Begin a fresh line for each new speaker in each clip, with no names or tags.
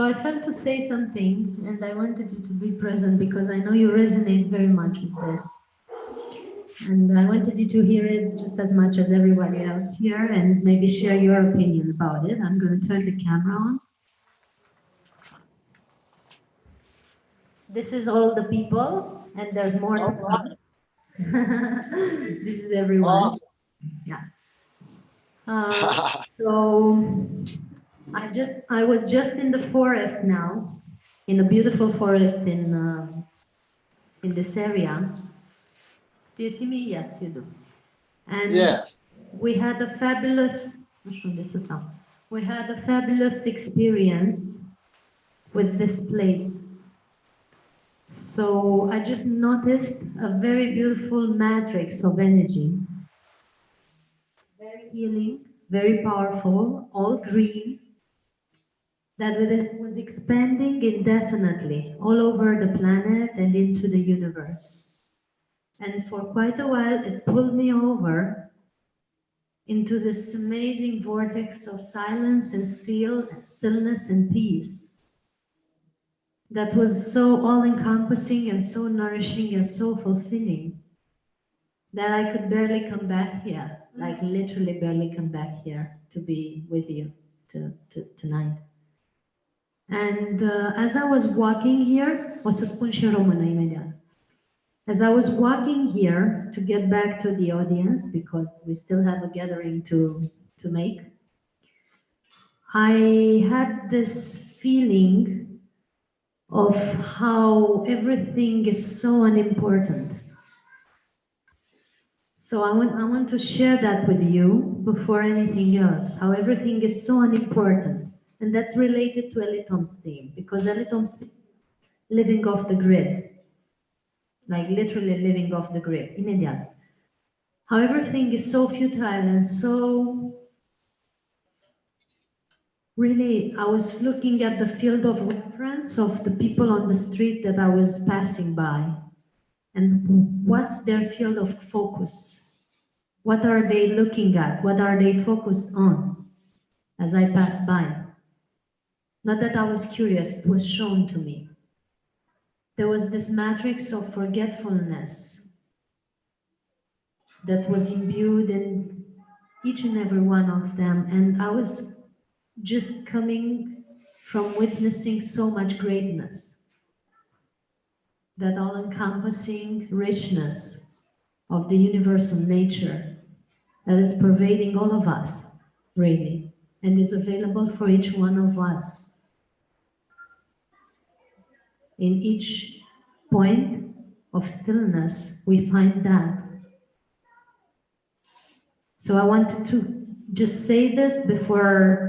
I felt to say something, and I wanted you to be present because I know you resonate very much with this. And I wanted you to hear it just as much as everybody else here and maybe share your opinion about it. I'm going to turn the camera on. This is all the people, and there's more to come. This is everyone.
Awesome.
Yeah. So I was just in the forest now, in a beautiful forest in this area. Do you see me? Yes, you do. And
Yes.
we had a fabulous, we had a fabulous experience with this place. So I just noticed a very beautiful matrix of energy, very healing, very powerful, all green, that was expanding indefinitely all over the planet and into the universe. And for quite a while, it pulled me over into this amazing vortex of silence and stillness and peace that was so all-encompassing and so nourishing and so fulfilling that I could barely come back here, like literally barely come back here to be with you tonight. And as I was walking here, o să spun și în română imediat. As I was walking here to get back to the audience, because we still have a gathering to make, I had this feeling of how everything is so unimportant. So I want to share that with you before anything else, how everything is so unimportant. And that's related to Elitom's theme, because Elitom's theme is living off the grid, like literally living off the grid, imediat. How everything is so futile and so... Really, I was looking at the field of reference of the people on the street that I was passing by. And what's their field of focus? What are they looking at? What are they focused on as I passed by? Not that I was curious, it was shown to me. There was this matrix of forgetfulness that was imbued in each and every one of them. And I was just coming from witnessing so much greatness, that all-encompassing richness of the universal nature that is pervading all of us, really, and is available for each one of us. In each point of stillness, we find that. So I wanted to just say this before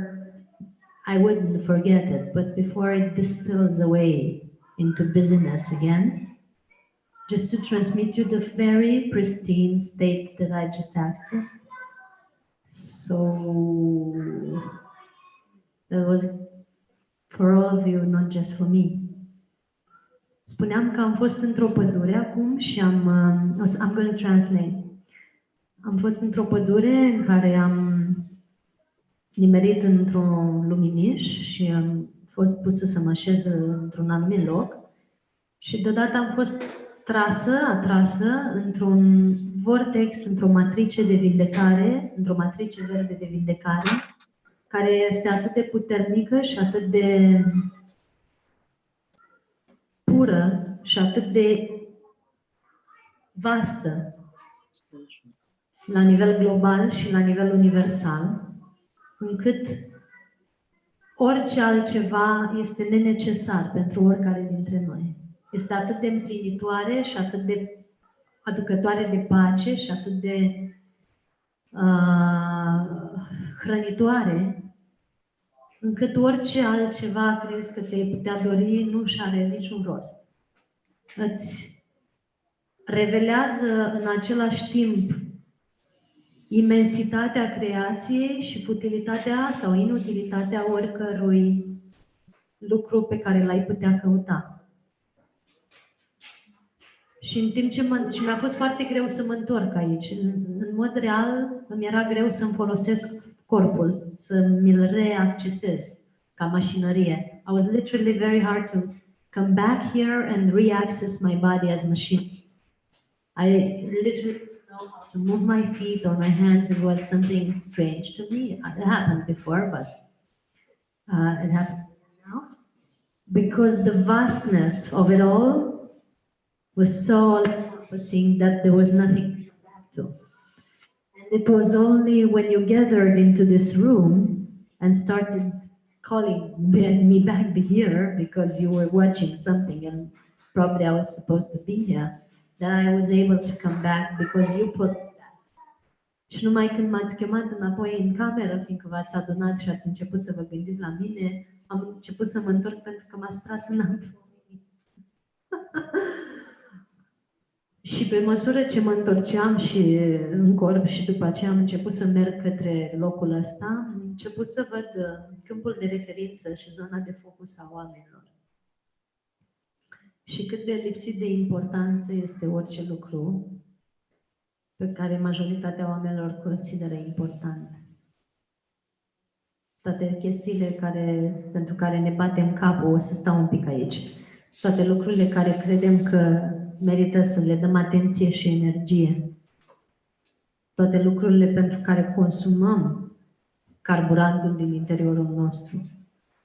I wouldn't forget it, but before it distills away into busyness again, just to transmit you the very pristine state that I just accessed. So that was for all of you, not just for me. Spuneam că am fost într-o pădure acum și I'm going to translate. Am fost într-o pădure în care am nimerit într-un luminiș și am fost pusă să mă așez într-un anumit loc și deodată am fost atrasă într-un vortex, într-o matrice de vindecare, într-o matrice verde de vindecare, care este atât de puternică și atât de pură și atât de vastă la nivel global și la nivel universal, încât orice altceva este nenecesar pentru oricare dintre noi. Este atât de împlinitoare și atât de aducătoare de pace și atât de hrănitoare, încât orice altceva crezi că ți-ai putea dori nu și are niciun rost. Îți revelează în același timp imensitatea creației și futilitatea sau inutilitatea oricărui lucru pe care l-ai putea căuta. Și în timp ce mi-a fost foarte greu să mă întorc aici, în mod real îmi era greu să-mi folosesc corpul, să mi-l reaccesez, ca mașinărie. I was literally very hard to come back here and re-access my body as machine. I literally didn't know how to move my feet or my hands. It was something strange to me. It happened before, but it happens now. Because the vastness of it all was so all-encompassing that there was nothing to come back to. And it was only when you gathered into this room and started calling me back here because you were watching something and probably I was supposed to be here, that I was able to come back because you put that. Și numai când m-ați chemat înapoi în cameră, fiindcă v-ați adunat și ați început să vă gândiți la mine, am început să mă întorc pentru că m-ați tras înapoi. Și pe măsură ce mă întorceam și în corp și după aceea am început să merg către locul ăsta, am început să văd câmpul de referință și zona de focus a oamenilor. Și cât de lipsit de importanță este orice lucru pe care majoritatea oamenilor consideră important. Toate chestiile pentru care ne batem capul, o să stau un pic aici. Toate lucrurile care credem că merită să le dăm atenție și energie. Toate lucrurile pentru care consumăm carburantul din interiorul nostru.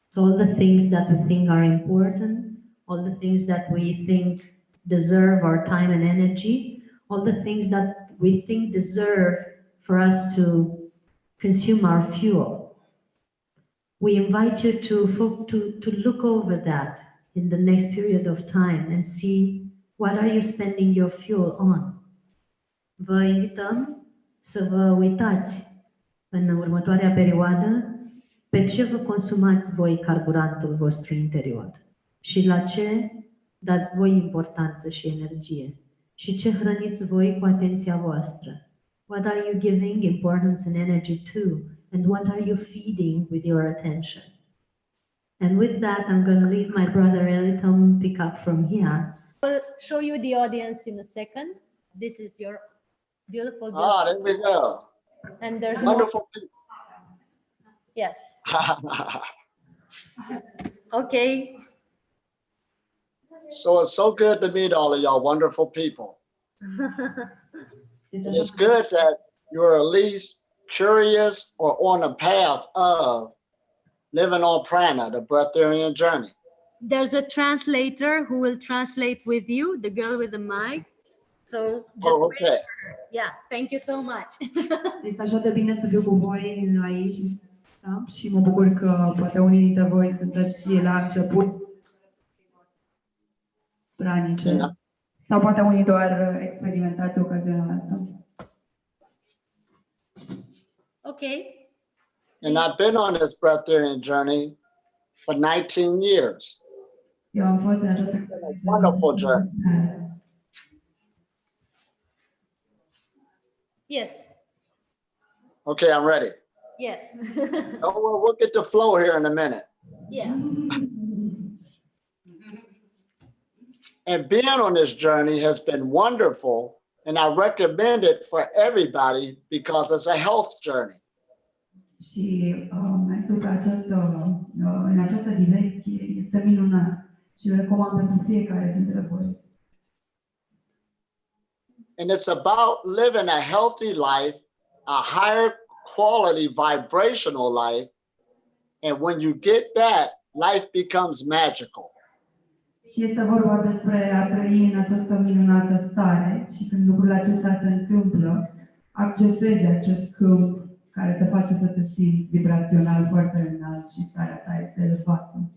So all the things that we think are important, all the things that we think deserve our time and energy, all the things that we think deserve for us to consume our fuel. We invite you to look over that in the next period of time and see what are you spending your fuel on. Vă invităm să vă uitați în următoarea perioadă pe ce vă consumați voi carburantul vostru interior și la ce dați voi importanță și energie și ce hrăniți voi cu atenția voastră. What are you giving importance and energy to, and what are you feeding with your attention? And with that, I'm going to leave my brother Elitom pick up from here.
I'll show you the audience in a second. This is your beautiful.
There we go.
And there's
Wonderful people.
Yes. Okay.
So it's so good to meet all of y'all wonderful people. And it's good that you're at least curious or on the path of living on prana, the breatharian journey.
There's a translator who will translate with you, the girl with the mic. So just
Okay.
Yeah, thank you so much.
Este așa de bine să fiu cu voi aici, da? Și mă bucur că poate unii dintre voi sunteți la început pranice,
Da.
sau poate unii doar experimentați ocazional asta.
Okay.
And I've been on this breatharian journey for 19 years.
Eu am fost în această
Wonderful journey.
Yes.
Okay, I'm ready.
Yes.
Oh, well, we'll get the flow here in a minute.
Yeah.
And being on this journey has been wonderful, and I recommend it for everybody because it's a health journey.
Și mersul pe în această direcție este minunat și îl recomand pentru fiecare dintre voi.
And it's about living a healthy life, a higher quality vibrational life. And when you get that, life becomes magical.
Și este vorba despre a trăi în această minunată stare și când lucrurile acestea se întâmplă, accesezi acest câmp care te face să te simți vibrațional foarte înalt și starea ta este elevată.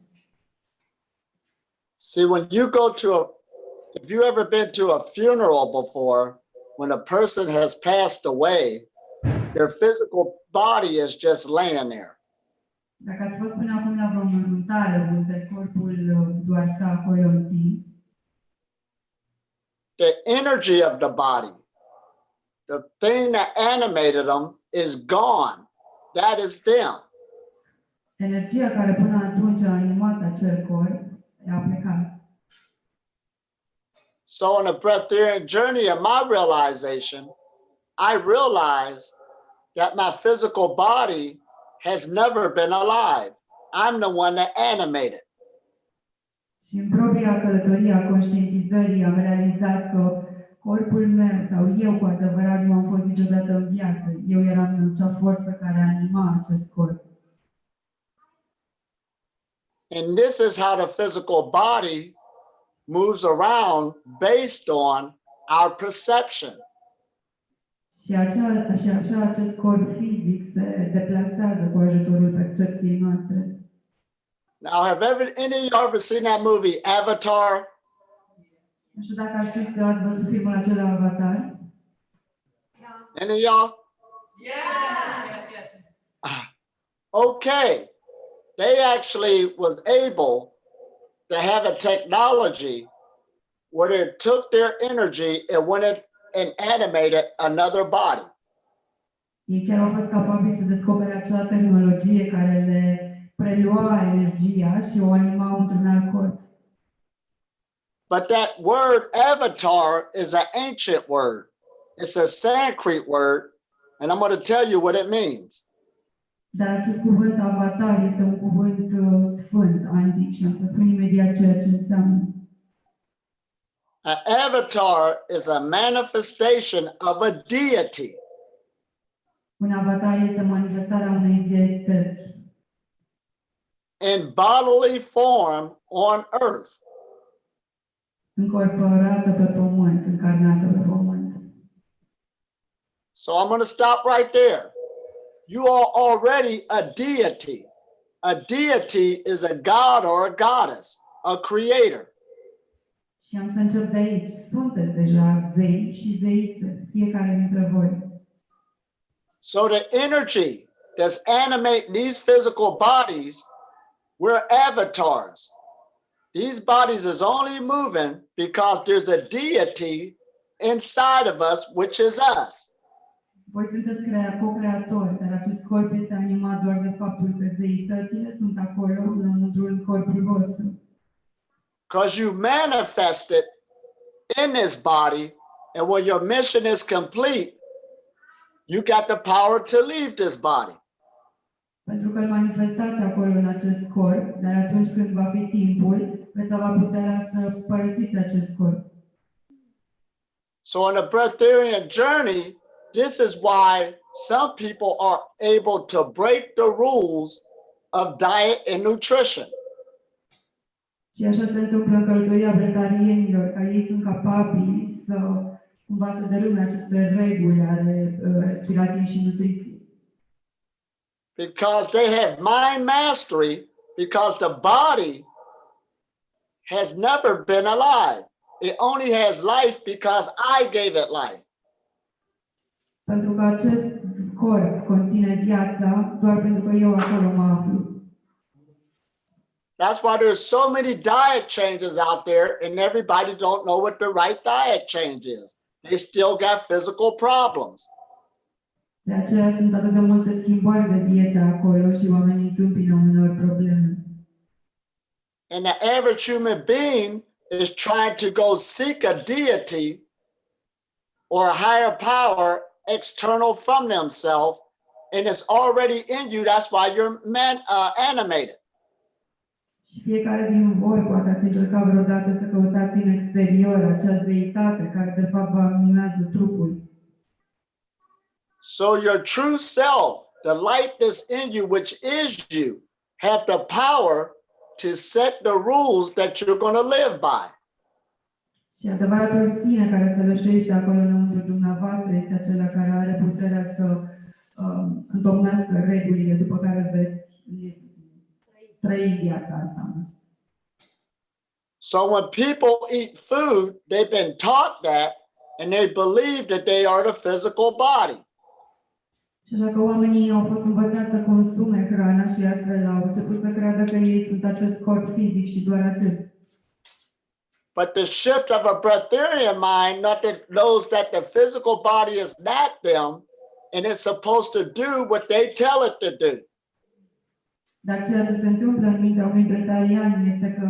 See, when you go to if you ever been to a funeral before, when a person has passed away, their physical body is just laying there.
Dacă ați fost până acum la vreo mormântare unde corpul doar stă acolo în timp,
The energy of the body, the thing that animated them, is gone. That is them.
energia care până atunci a animat acel corp a plecat.
So in the breatharian journey of my realization, I realized that my physical body has never been alive. I'm the one that animated.
Și în propria călătorie a conștientizării am realizat că corpul meu sau eu cu adevărat nu am fost niciodată în viață. Eu eram acea forță care anima acest corp.
And this is how the physical body moves around based on our perception.
Și așa acest corp fizic se deplasează cu ajutorul percepției noastre.
Now, have any of you ever seen that movie, Avatar?
Nu știu dacă știți că ați văzut filmul acela Avatar.
Any of y'all? Okay. They actually was able to have a technology where they took their energy and went and animated another body.
Ei chiar au fost capabili să descopere acea tehnologie care le prelua energia și o anima într-un alt corp.
But that word avatar is an ancient word. It's a Sanskrit word, and I'm going to tell you what it means.
Dar acest cuvânt avatar este un cuvânt sfânt, antic, și am să spun imediat ceea ce înseamnă.
An avatar is a manifestation of a deity.
Un avatar este manifestarea unei deități
In bodily form on earth.
încorporată pe pământ, încarnată pe pământ.
So I'm going to stop right there. You are already a deity. A deity is a god or a goddess, a creator.
Și am să încep de aici. Sunteți deja zei și zeițe, fiecare dintre voi.
So the energy that's animating these physical bodies, we're avatars. These bodies is only moving because there's a deity inside of us, which is us.
Voi sunteți co-creatori, dar acest corp este animat doar de faptul că zeitățile sunt acolo în corpul vostru.
Because you manifest it in this body, and when your mission is complete, you got the power to leave this body.
Pentru că îl manifestați acolo în acest corp, dar atunci când va fi timpul, veți avea puterea să părăsiți acest corp.
So in a breatharian journey, this is why some people are able to break the rules of diet and nutrition.
Și așa se întâmplă în călătoria bretharienilor, că ei sunt capabili să cumva să dărâme aceste reguli ale respirației și nutriției.
Because they have mind mastery, because the body has never been alive. It only has life because I gave it life.
Pentru că acest corp conține viața doar pentru că eu acolo mă aflu.
That's why there's so many diet changes out there and everybody don't know what the right diet change is. They still got physical problems.
De aceea sunt atât de multe schimbări de dietă acolo și oamenii întâmpină unor probleme.
And the average human being is trying to go seek a deity or a higher power external from themselves, and it's already in you. That's why you're animated.
Și fiecare din voi poate ați încercat vreodată să căutați în exterior acea zeitate care de fapt vă animează trupul.
So your true self, the light that's in you, which is you, have the power to set the rules that you're going to live by.
Și adevăratul sine care se lășește acolo înăuntru dumneavoastră este acela care are puterea să întocmească regulile după care veți trăi viața asta.
So when people eat food, they've been taught that and they believe that they are the physical body.
Și așa că oamenii au fost învățați să consume hrana și astfel au început să creadă că ei sunt acest corp fizic și doar atât.
But the shift of a breatharian mind knows that the physical body is not them and it's supposed to do what they tell it to do.
Dar ceea ce se întâmplă în mintea unui bretharian este că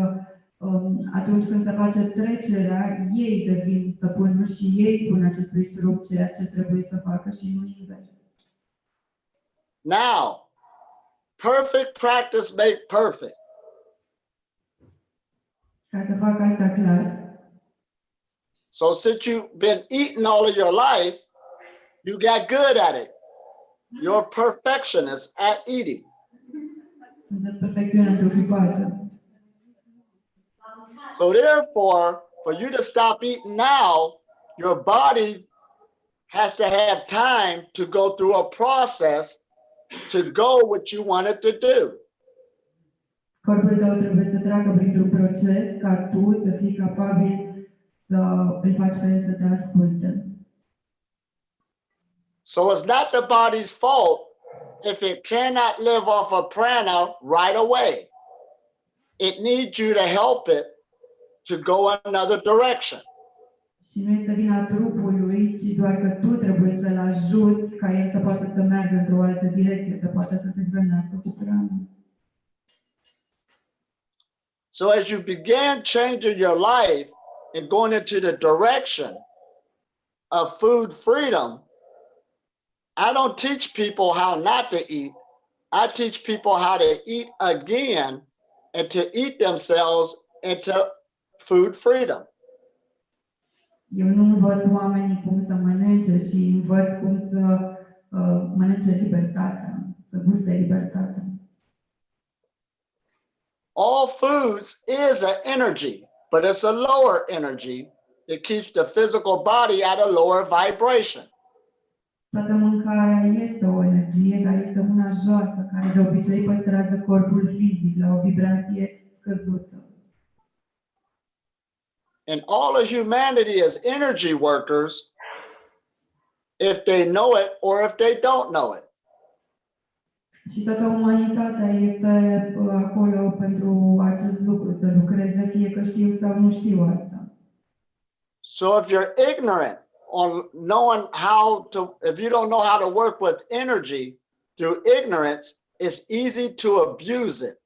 atunci când se face trecerea, ei devin stăpânul și ei spun acestui trup ceea ce trebuie să facă și nu invers.
Now, perfect practice make perfect.
Ca să fac asta clar,
So since you've been eating all of your life, you got good at it. You're a perfectionist at eating.
sunteți perfecțiunea întruchipată.
So therefore, for you to stop eating now, your body has to have time to go through a process to go what you want it to do.
Corpul tău trebuie să treacă printr-un proces ca tu să fii capabil să îl faci pe el să te asculte.
So it's not the body's fault if it cannot live off of prana right away. It needs you to help it to go another direction.
Și nu este vina trupului, ci doar că tu trebuie să-l ajuți ca el să poată să meargă într-o altă direcție, să poată să se hrănească cu hrană.
So as you begin changing your life and going into the direction of food freedom, I don't teach people how not to eat. I teach people how to eat again and to eat themselves into food freedom.
Eu nu învăț oamenii cum să mănânce și învăț cum să mănânce libertatea, să guste libertatea.
All foods is an energy, but it's a lower energy that keeps the physical body at a lower vibration.
Toată mâncarea este o energie, dar este una joasă, care de obicei păstrează corpul fizic la o vibrație scăzută.
And all of humanity is energy workers if they know it or if they don't know it.
Și toată umanitatea este acolo pentru acest lucru, să lucreze, fie că știu sau nu știu asta.
So if you're ignorant on knowing how to, if you don't know how to work with energy through ignorance, it's easy to abuse it.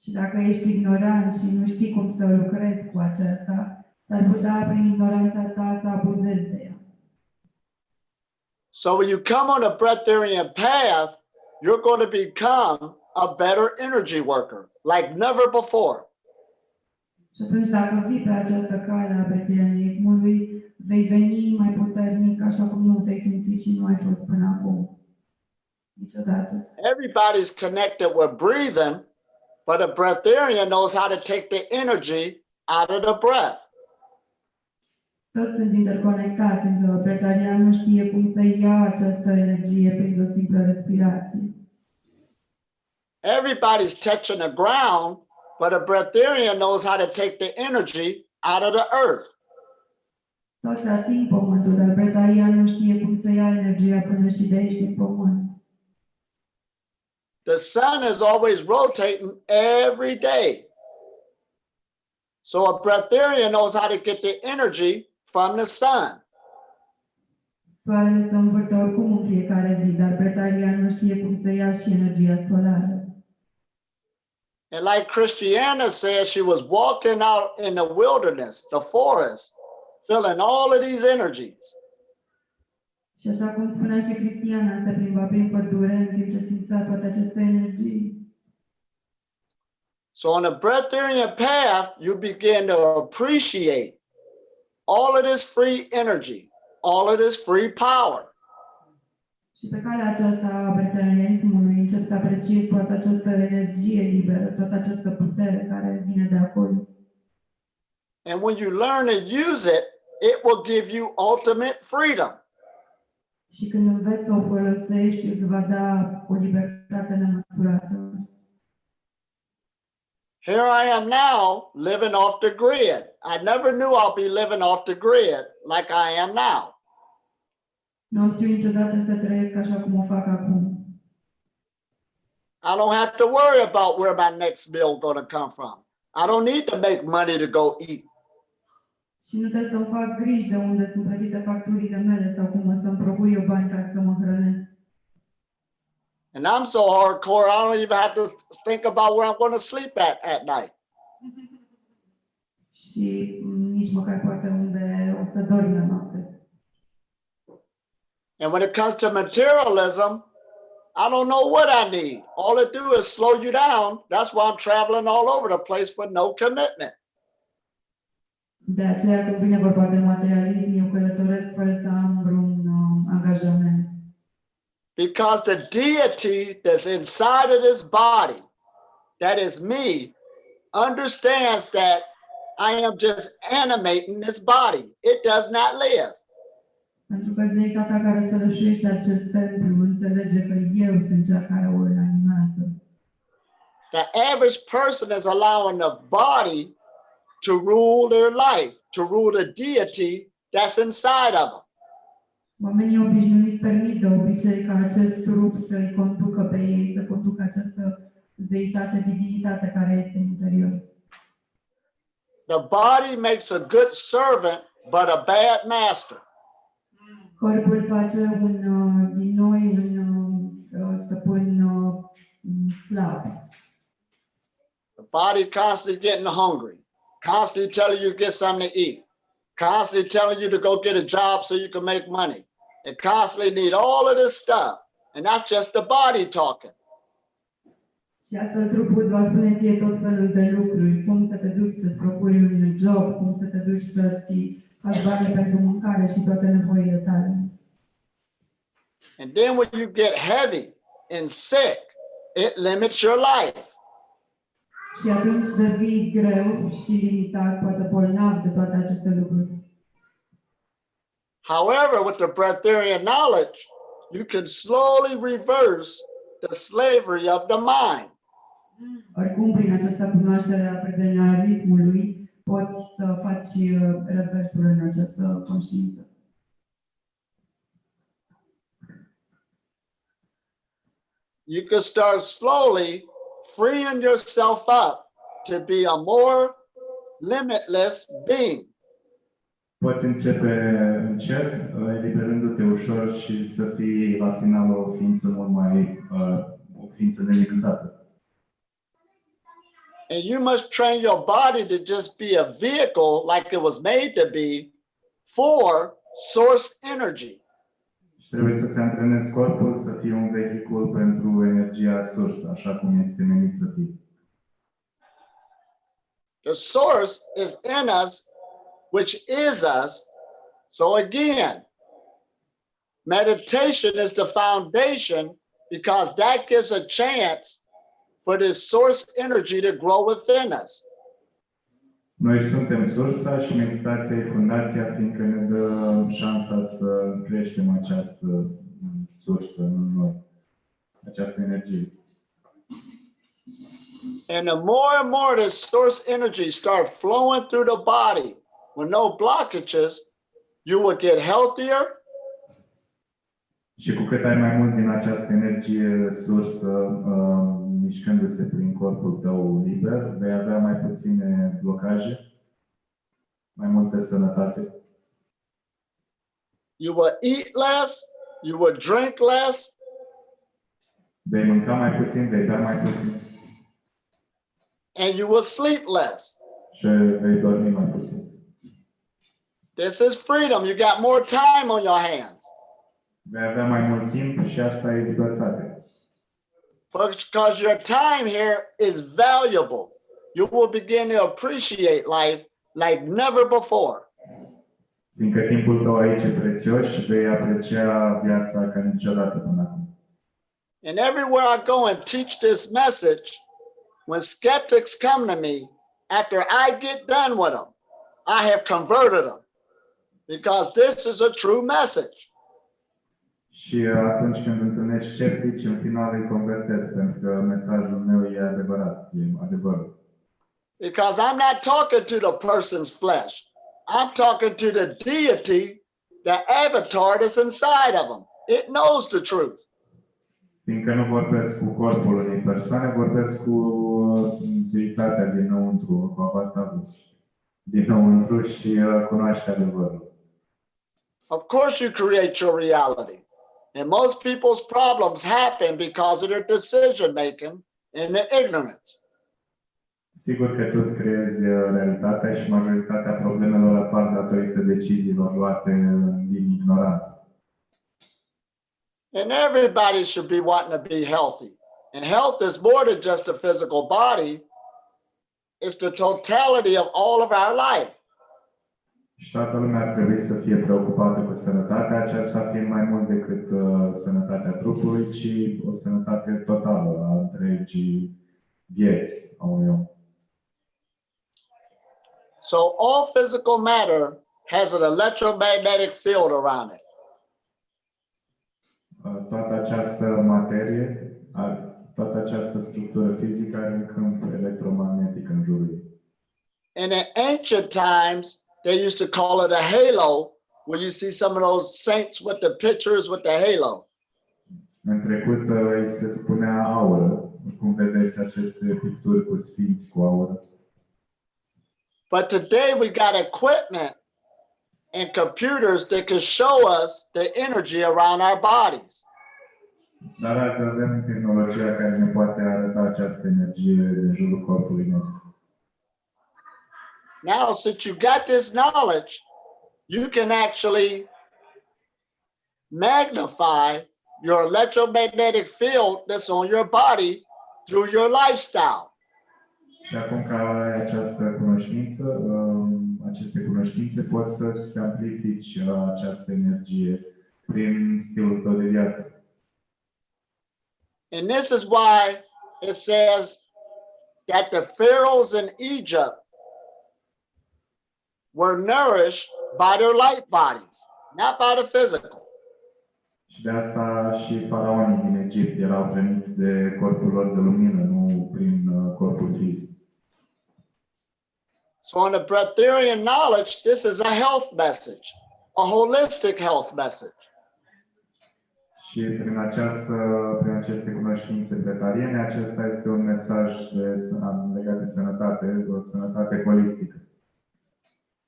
Și dacă ești ignorant și nu știi cum să lucrezi cu aceasta, s-ar putea prin ignoranța ta să abuzezi de ea.
So when you come on a breatharian path, you're going to become a better energy worker, like never before.
Și atunci, dacă fii pe această cale a breatharianismului, vei veni mai puternic, așa cum nu te-ai simțit și nu ai fost până acum. Niciodată.
Everybody's connected with breathing, but a breatharian knows how to take the energy out of the breath.
Toți sunt interconectați, însă breatharianul știe cum să ia această energie prin o simplă respirație.
Everybody's touching the ground, but a breatharian knows how to take the energy out of the earth.
Toți ating pământul, dar breatharianul știe cum să ia energia până și de aici din pământ.
The sun is always rotating every day. So a breatharian knows how to get the energy from the sun.
Soarele se învârte oricum în fiecare zi, dar breatharianul știe cum să ia și energia solară.
And like Christiana said, she was walking out in the wilderness, the forest, feeling all of these energies.
Și așa cum spunea și Cristiana, se plimba prin pădure în timp ce simțea toate aceste energii.
So on the breatharian path, you begin to appreciate all of this free energy, all of this free power.
Și pe calea aceasta a breatharianismului încep să apreciezi toată această energie liberă, toată această putere care vine de acolo.
And when you learn to use it, it will give you ultimate freedom.
Și când înveți să o folosești, îți va da o libertate nemăsurată.
Here I am now living off the grid. I never knew I'll be living off the grid like I am now.
Nu am știut niciodată să trăiesc așa cum o fac acum.
I don't have to worry about where my next meal going to come from. I don't need to make money to go eat.
Și nu trebuie să-mi fac griji de unde sunt plătite facturile mele sau cum o să-mi procur eu bani ca să mă hrănesc.
And I'm so hardcore, I don't even have to think about where I'm going to sleep at night.
Și nici măcar poate unde o să dorm la noapte.
And when it comes to materialism, I don't know what I need. All it do is slow you down. That's why I'm traveling all over the place with no commitment.
De aceea, când vine vorba de materialism, eu călătoresc fără să am vreun angajament.
Because the deity that's inside of this body, that is me, understands that I am just animating this body. It does not live.
Pentru că deitatea care sălășuiește acest templu înțelege că eu sunt cea care o animează.
The average person is allowing the body to rule their life, to rule the deity that's inside of them.
Oamenii obișnuiți permit de obicei ca acest trup să-i conducă pe ei, să conducă această deitate, divinitate care este în interior.
The body makes a good servant, but a bad master.
Corpul face din noi un stăpân slab.
The body constantly getting hungry, constantly telling you to get something to eat, constantly telling you to go get a job so you can make money. It constantly need all of this stuff. And that's just the body talking.
Și astfel trupul va spune ție tot felul de lucruri, cum să te duci să-ți propui un job, cum să te duci să-ți faci bani pentru mâncare și toate nevoile tale.
And then when you get heavy and sick, it limits your life.
Și atunci devii greu și limitat, poate bolnav de toate aceste lucruri.
However, with the Breatharian knowledge, you can slowly reverse the slavery of the mind.
Oricum, prin această cunoaștere a predenarismului, poți să faci reversul în această conștiință.
You can start slowly freeing yourself up to be a more limitless being.
Poți începe încet, eliberându-te ușor și să fii la final o ființă mult mai, o ființă nelimitată.
And you must train your body to just be a vehicle like it was made to be for source energy.
Și trebuie să-ți antrenezi corpul să fie un vehicul pentru energia sursă, așa cum este menit să fie.
The source is in us, which is us. So again, meditation is the foundation because that gives a chance for this source energy to grow within us.
Noi suntem sursa și meditația e fundația, fiindcă ne dă șansa să creștem această sursă în noi, această energie.
And the more this source energy start flowing through the body with no blockages, you will get healthier.
Și cu cât ai mai mult din această energie sursă, mișcându-se prin corpul tău liber, vei avea mai puține blocaje, mai multă sănătate.
You will eat less, you will drink less.
Vei mânca mai puțin, vei bea mai puțin.
And you will sleep less.
Și vei dormi mai puțin.
This is freedom. You got more time on your hands.
Vei avea mai mult timp și asta e libertate.
Because your time here is valuable. You will begin to appreciate life like never before.
Fiindcă timpul tău aici e prețios și vei aprecia viața ca niciodată până acum.
And everywhere I go and teach this message, when skeptics come to me, after I get done with them, I have converted them. Because this is a true message.
Și atunci când întâlnești sceptici, în final îi convertesc, pentru că mesajul meu e adevărat, e adevărul.
Because I'm not talking to the person's flesh. I'm talking to the deity, the avatar that's inside of them. It knows the truth.
Fiindcă nu vorbesc cu corpul unei persoane, vorbesc cu zeitatea dinăuntru, cu avatarul dinăuntru și cunoaște adevărul.
Of course you create your reality. And most people's problems happen because of their decision making and their ignorance.
Sigur că tu îți creezi realitatea și majoritatea problemelor apar datorită deciziilor luate din ignoranță.
And everybody should be wanting to be healthy. And health is more than just a physical body. It's the totality of all of our life.
Și toată lumea ar trebui să fie preocupată cu sănătatea aceasta, fiind mai mult decât sănătatea trupului, ci o sănătate totală a întregii vieți a unui om.
So all physical matter has an electromagnetic field around it.
Toată această materie, toată această structură fizică are un câmp electromagnetic în jurul ei.
And in ancient times, they used to call it a halo, where you see some of those saints with the pictures with the halo.
În trecut îi se spunea aură, cum vedeți aceste picturi cu sfinți cu aură.
But today we got equipment and computers that can show us the energy around our bodies.
Dar azi avem tehnologia care ne poate arăta această energie din jurul corpului nostru.
Now, since you got this knowledge, you can actually magnify your electromagnetic field that's on your body through your lifestyle.
Și acum că ai această cunoștință, aceste cunoștințe pot să-ți amplifici această energie prin stilul tău de viață.
And this is why it says that the pharaohs in Egypt were nourished by their light bodies, not by the physical.
Și de asta și faraonii din Egipt erau hrăniți de corpul lor de lumină, nu prin corpul fizic.
So in the breatharian knowledge, this is a health message, a holistic health message.
Și prin aceste cunoștințe breathariene, acesta este un mesaj legat de sănătate, o sănătate holistică.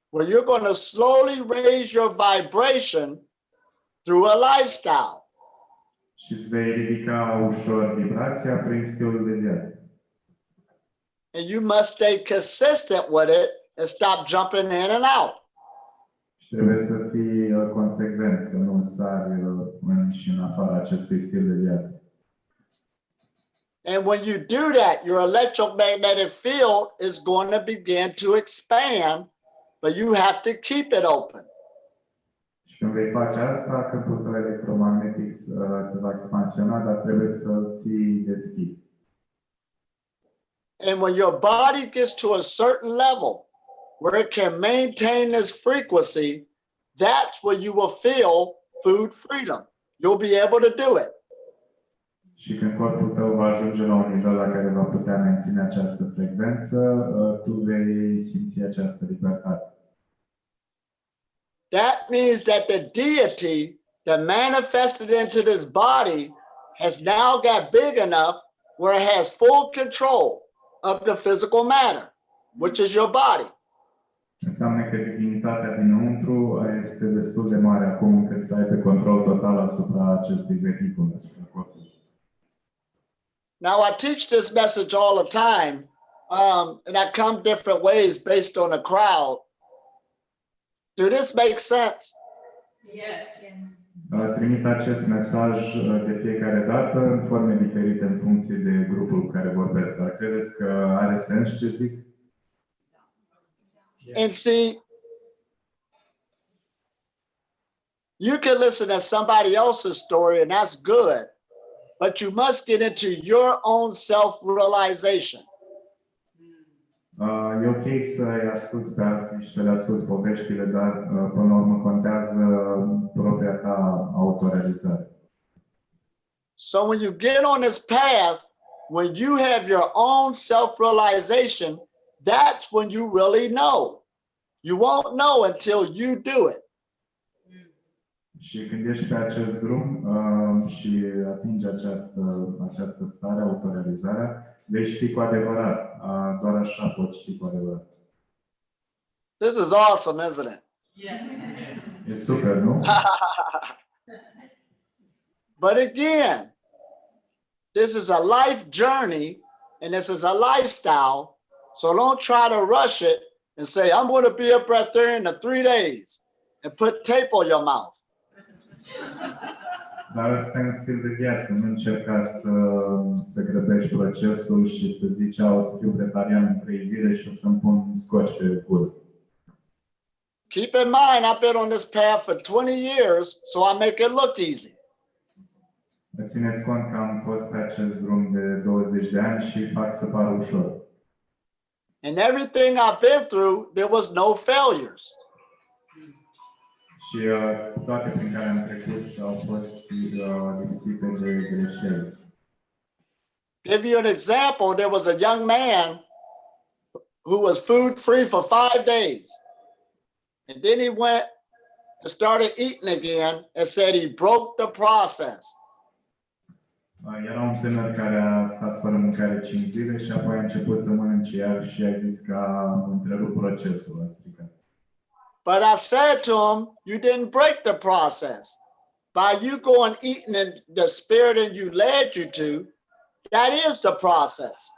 Where you're going to slowly raise your vibration through a lifestyle.
Și îți vei ridica ușor vibrația prin stilul de viață.
And you must stay consistent with it and stop jumping in and out.
Și trebuie să fii consecvent, să nu sari în și în afara acestui stil de viață.
And when you do that, your electromagnetic field is going to begin to expand, but you have to keep it open.
Și când vei face asta, câmpul tău electromagnetic se va expansiona, dar trebuie să-l ții deschis.
And when your body gets to a certain level where it can maintain this frequency, that's when you will feel food freedom. You'll be able to do it.
Și când corpul tău va ajunge la un nivel la care va putea menține această frecvență, tu vei simți această libertate.
That means that the deity that manifested into this body has now got big enough where it has full control of the physical matter, which is your body.
Înseamnă că divinitatea dinăuntru este destul de mare acum încât să aibă control total asupra acestui vehicul, asupra corpului.
Now I teach this message all the time, and I come different ways based on the crowd. Do this make sense?
Yes.
Trimit acest mesaj de fiecare dată în forme diferite în funcție de grupul cu care vorbesc. Dar credeți că are sens ce zic?
And see, you can listen to somebody else's story and that's good, but you must get into your own self-realization.
E ok să-i asculți pe alții și să le asculți poveștile, dar până la urmă contează propria ta autorealizare.
So when you get on this path, when you have your own self-realization, that's when you really know. You won't know until you do it.
Și când ești pe acest drum și atingi această stare, autorealizarea, vei ști cu adevărat. Doar așa poți ști cu adevărat.
This is awesome, isn't it?
Yes.
E super, nu?
But again, this is a life journey and this is a lifestyle. So don't try to rush it and say, I'm going to be a breatharian in 3 days and put tape on your mouth.
Dar ăsta e un stil de viață, nu încerca să grăbești procesul și să zici, o să fiu vegetarian în 3 zile și o să-mi pun scoci pe gură.
Keep in mind, I've been on this path for 20 years, so I make it look easy.
Țineți cont că am fost pe acest drum de 20 de ani și fac să pară ușor.
And everything I've been through, there was no failures.
Și toate prin care am trecut au fost lipsite de greșeli.
Give you an example, there was a young man who was food free for 5 days. And then he went and started eating again and said he broke the process.
Era un tânăr care a stat fără mâncare 5 zile și apoi a început să mănânce iar și a zis că a întrerupt procesul, a stricat.
But I said to him, you didn't break the process. By you going eating in the spirit and you led you to, that is the process.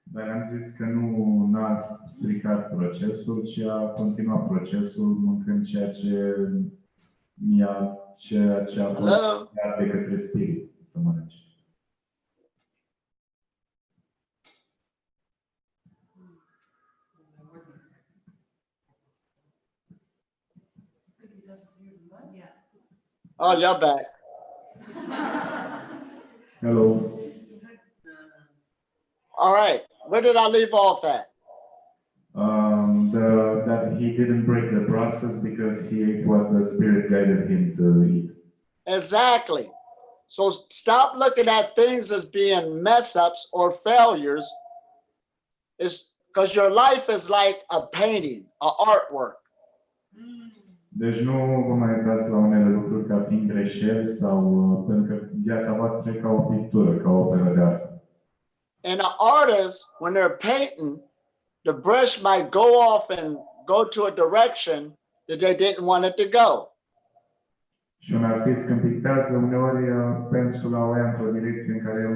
Dar am zis că nu a stricat procesul, ci a continuat procesul mâncând ceea ce a fost creat de către spirit să mănânce.
Oh, you're back.
Hello.
All right. Where did I leave off at?
That he didn't break the process because he ate what the spirit guided him to eat.
Exactly. So stop looking at things as being mess ups or failures. It's because your life is like a painting, an artwork.
Deci nu vă mai uitați la unele lucruri ca fiind greșeli sau pentru că viața voastră e ca o pictură, ca o operă de artă.
And an artist, when they're painting, the brush might go off and go to a direction that they didn't want it to go.
Și un artist când pictează, uneori pensula o ia într-o direcție în care el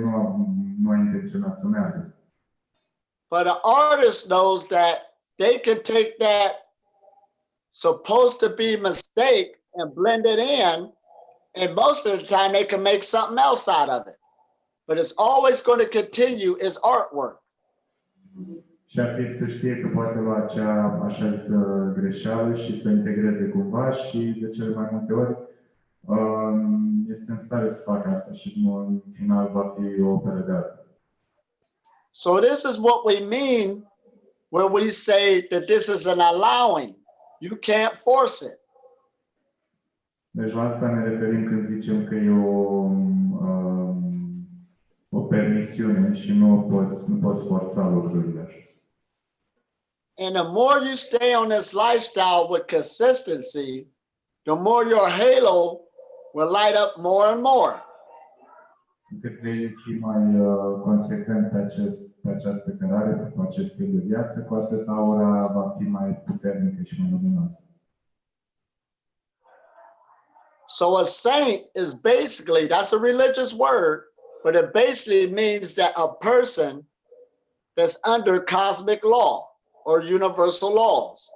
nu a intenționat să meargă.
But an artist knows that they can take that supposed to be mistake and blend it in, and most of the time they can make something else out of it. But it's always going to continue as artwork.
Și artistul știe că poate lua acea așa zisă greșeală și să o integreze cumva și de cele mai multe ori este în stare să facă asta și în final va fi o operă de artă.
So this is what we mean where we say that this is an allowing. You can't force it.
Deci la asta ne referim când zicem că e o permisiune și nu poți forța lucrurile așa.
And the more you stay on this lifestyle with consistency, the more your halo will light up more and more.
Cât vei fi mai consecvent pe această cărare, pe acest stil de viață, cu atât aura va fi mai puternică și mai luminoasă.
So a saint is basically, that's a religious word, but it basically means that a person that's under cosmic law or universal laws.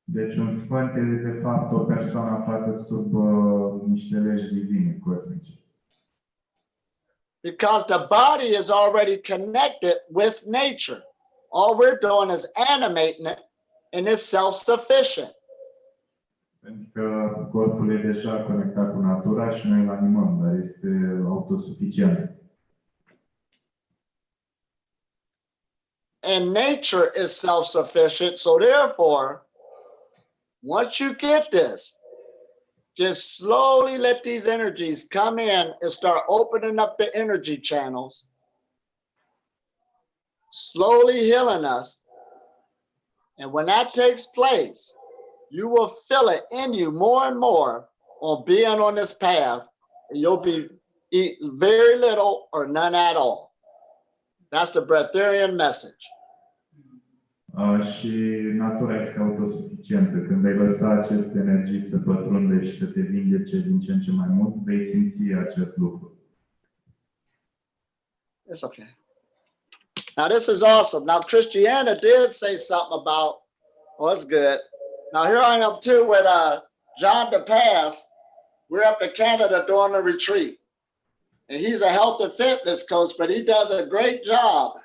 Deci un sfânt e de fapt o persoană aflată sub niște legi divine, cosmice.
Because the body is already connected with nature. All we're doing is animating it, and it's self-sufficient.
Pentru că corpul e deja conectat cu natura și noi îl animăm, dar este autosuficient.
And nature is self-sufficient, so therefore, once you get this, just slowly let these energies come in and start opening up the energy channels, slowly healing us. And when that takes place, you will feel it in you more and more on being on this path, and you'll be eating very little or none at all. That's the breatharian message.
Și natura este autosuficientă. Când vei lăsa aceste energii să pătrundă și să te vindece din ce în ce mai mult, vei simți acest lucru.
It's okay. Now this is awesome. Now Christiana did say something about, oh, it's good. Now here I am too with John the Pass, we're up in Canada doing a retreat. And he's a health and fitness coach, but he does a great job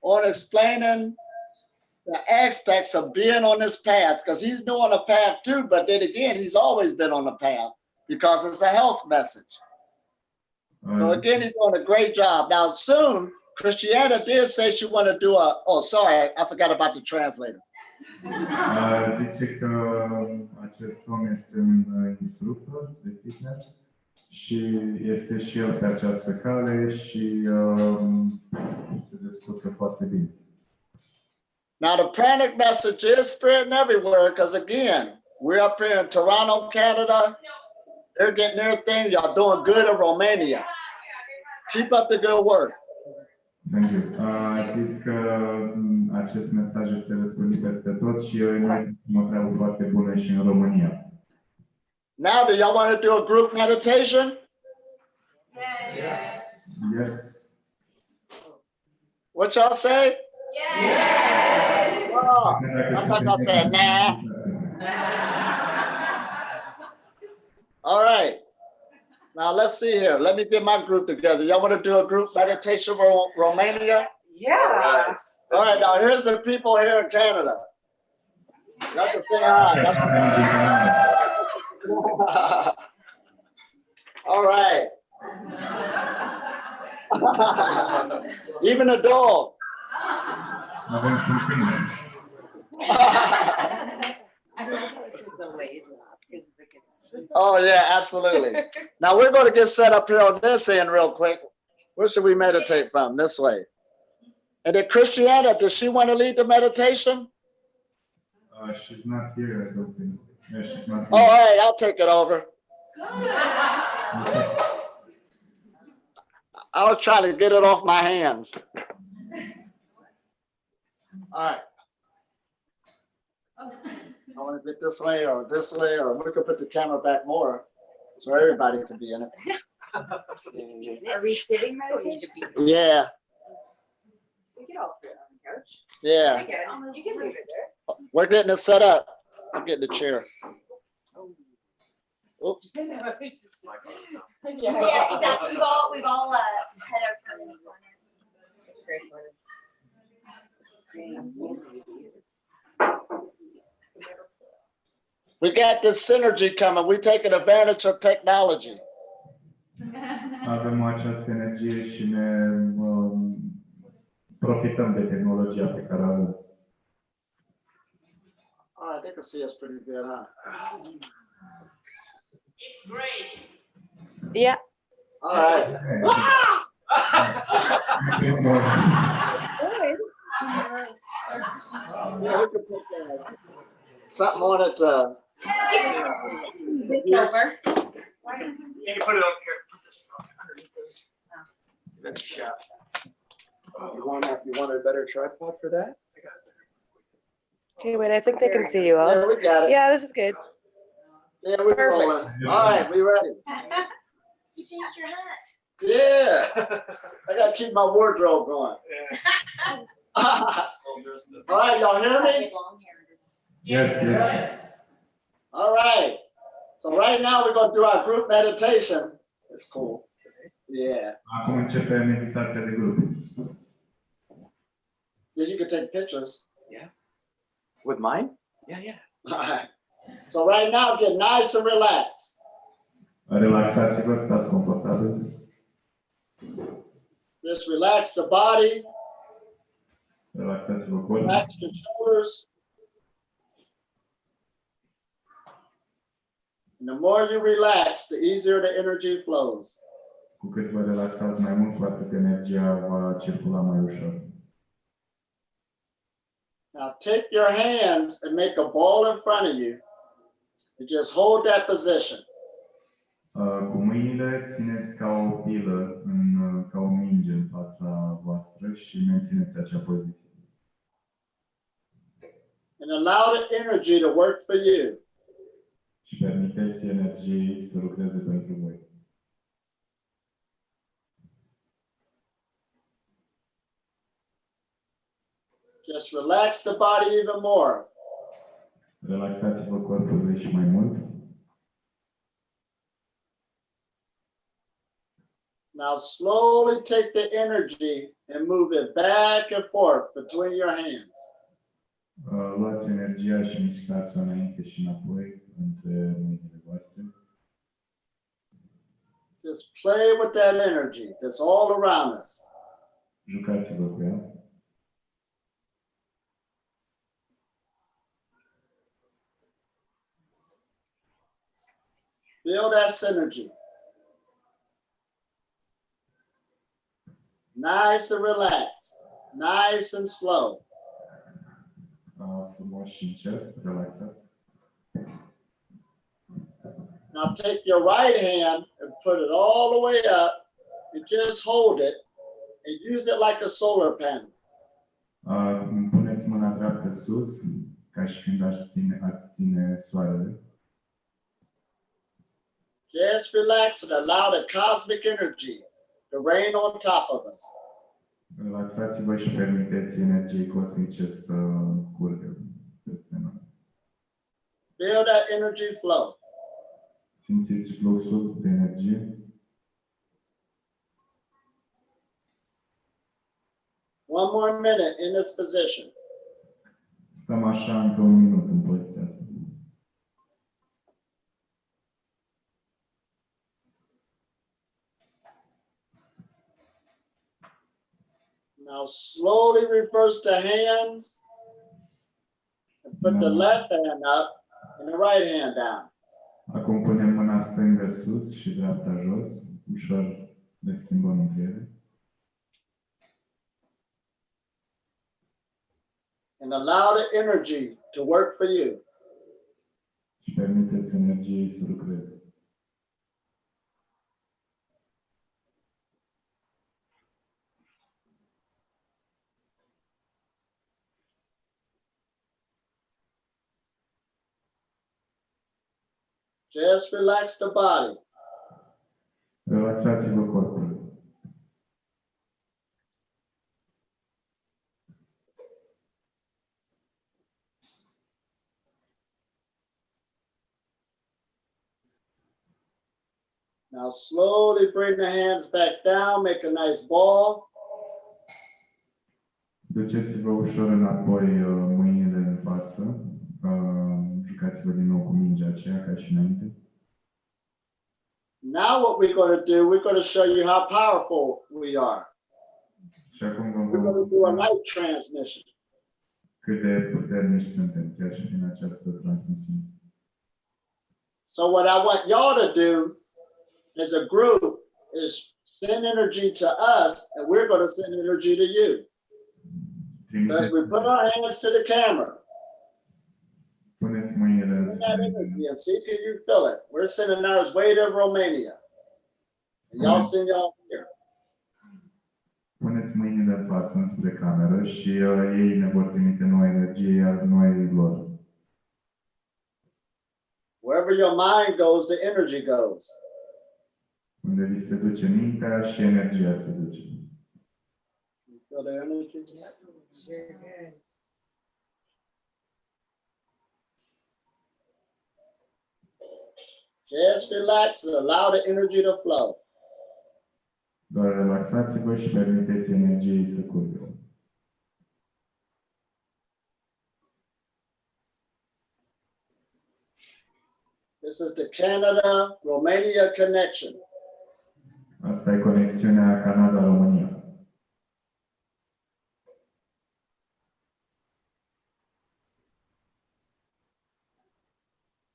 on explaining the aspects of being on this path, because he's doing a path too, but then again, he's always been on the path because it's a health message. So again, he's doing a great job. Now soon, Christiana did say she wanted to do oh, sorry, I forgot about the translator.
Zice că acest om este un instructor de fitness și este și el pe această cale și se descurcă foarte bine.
Now the Pranic message is spreading everywhere because again, we're up here in Toronto, Canada. They're getting their thing. Y'all doing good in Romania. Keep up the good work.
Thank you. A zis că acest mesaj este răspândit peste tot și noi facem o treabă foarte bună și în România.
Now, do y'all want to do a group meditation?
Yes. Yes.
What y'all say?
Yes.
Oh, I thought y'all said nah. All right. Now let's see here. Let me get my group together. Y'all want to do a group meditation for Romania?
Yeah.
All right. Now here's the people here in Canada. Y'all can say hi. That's all right. Even a dog. Oh yeah, absolutely. Now we're going to get set up here on this end real quick. Where should we meditate from? This way. And then Christiana, does she want to lead the meditation?
She's not here, I don't think. Yeah, she's not here.
Oh, all right, I'll take it over. I'll try to get it off my hands. All right. I want to get this way, or we could put the camera back more so everybody can be in it.
Are we sitting meditation?
Yeah,
We can all sit on the couch.
yeah.
You can leave it there.
We're getting it set up. I'm getting the chair. Oops.
Yeah, exactly. We've all had our time in the corner. Great
We got this synergy coming. We're taking advantage of technology.
Avem această energie și ne profităm de tehnologia pe care o avem.
All right, they can see us pretty good, huh?
It's great.
Yeah.
All right. Yeah, we could put something on it.
It's over.
Can you put it up here? Put this underneath there. That's a shot.
You want a better tripod for that?
Okay, wait, I think they can see you all.
Yeah, we got it.
Yeah, this is good.
Yeah, we're rolling. All right, we ready.
You changed your hat.
Yeah. I got to keep my wardrobe going. All right, y'all hear me?
Yes, yes.
All right. So right now we're going to do our group meditation. It's cool. Yeah.
Acum începe meditația de grup.
Yeah, you can take pictures.
With mine? Yeah.
All right. So right now get nice and relaxed.
Relaxați-vă, stați confortabil.
Just relax the body,
Relaxați-vă corpul.
relax the shoulders. And the more you relax, the easier the energy flows.
Cu cât vă relaxați mai mult, cu atât energia va circula mai ușor.
Now take your hands and make a ball in front of you and just hold that position.
Cu mâinile țineți ca o pilă, ca o minge în fața voastră și mențineți acea poziție.
And allow the energy to work for you.
Și permiteți energiei să lucreze pentru voi.
Just relax the body even more.
Relaxați-vă corpul și mai mult.
Now slowly take the energy and move it back and forth between your hands.
Luați energia și mișcați-o înainte și înapoi între mâinile voastre.
Just play with that energy that's all around us.
Jucați-vă cu ea.
Feel that synergy. Nice and relaxed. Nice and slow.
Frumos și încet, relaxat.
Now take your right hand and put it all the way up and just hold it and use it like a solar panel.
Puneți mâna dreaptă sus, ca și când ați ține soarele.
Just relax and allow the cosmic energy to reign on top of us.
Relaxați-vă și permiteți energiei cosmice să curgă peste noi.
Feel that energy flow.
Simțiți fluxul de energie.
One more minute in this position.
Stăm așa încă un minut în poziția asta.
Now slowly reverse the hands and put the left hand up and the right hand down.
Acum punem mâna stângă sus și dreapta jos. Ușor le schimbăm între ele.
And allow the energy to work for you.
Și permiteți energiei să lucreze.
Just relax the body.
Relaxați-vă corpul.
Now slowly bring the hands back down, make a nice ball.
Duceți-vă ușor înapoi mâinile în față. Jucați-vă din nou cu mingea aceea, ca și înainte.
Now what we're going to do, we're going to show you how powerful we are.
Și acum vom
We're going to do a light transmission.
cât de puternici suntem chiar și prin această transmisiune.
So what I want y'all to do as a group is send energy to us and we're going to send energy to you. As we put our hands to the camera,
Puneți mâinile
send that energy and see can you feel it. We're sending ours way to Romania. And y'all send y'all here.
Puneți mâinile în față, înspre cameră și ei ne vor trimite nouă energie, iar noi lor.
Wherever your mind goes, the energy goes.
Unde vi se duce mintea și energia se duce.
You feel the energy? Just relax and allow the energy to flow.
Doar relaxați-vă și permiteți energiei să curgă.
This is the Canada-Romania connection.
Asta e conexiunea Canada-România.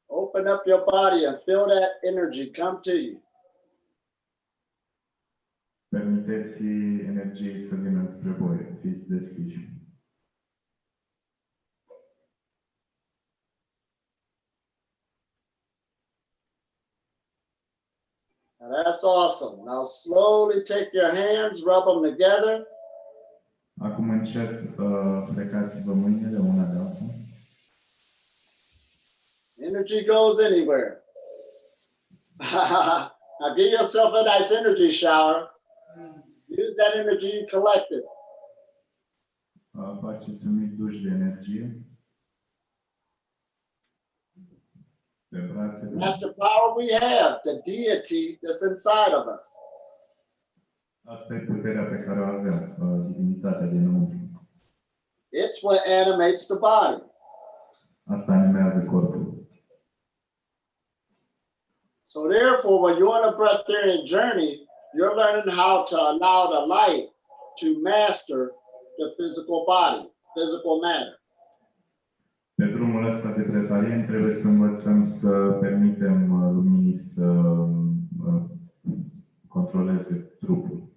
Open up your body and feel that energy come to you.
Permiteți energiei să vină spre voi. Fiți deschiși.
Now that's awesome. Now slowly take your hands, rub them together.
Acum încet plecați-vă mâinile una de alta.
Energy goes anywhere. Now give yourself a nice energy shower. Use that energy you collected.
Faceți un mic duș de energie. Pe brațe.
That's the power we have, the deity that's inside of us.
Asta e puterea pe care o avem, divinitatea dinăuntru.
It's what animates the body.
Asta animează corpul.
So therefore, when you're on a breatharian journey, you're learning how to allow the light to master the physical body, physical matter.
Pe drumul ăsta de bretarien trebuie să învățăm să permitem luminii să controleze trupul.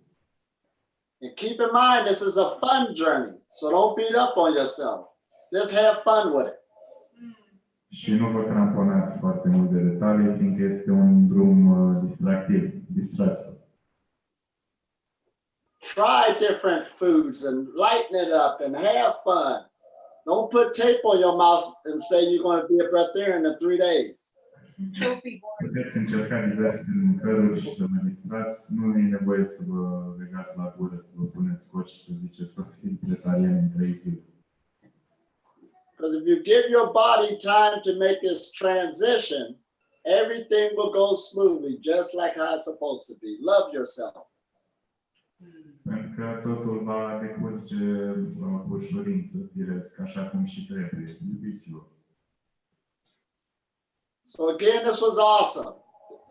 And keep in mind, this is a fun journey, so don't beat up on yourself. Just have fun with it.
Și nu vă cramponați foarte mult de detalii, fiindcă este un drum distractiv, distractiv.
Try different foods and lighten it up and have fun. Don't put tape on your mouth and say you're going to be a breatharian in 3 days.
Puteți încerca diverse mâncăruri și să vă distrați. Nu e nevoie să vă legați la gură, să vă puneți scoci și să ziceți că o să fiți bretarien în 3 zile.
Because if you give your body time to make this transition, everything will go smoothly, just like how it's supposed to be. Love yourself.
Pentru că totul va decurge cu ușurință, firesc, așa cum și trebuie. Iubiți-vă.
So again, this was awesome.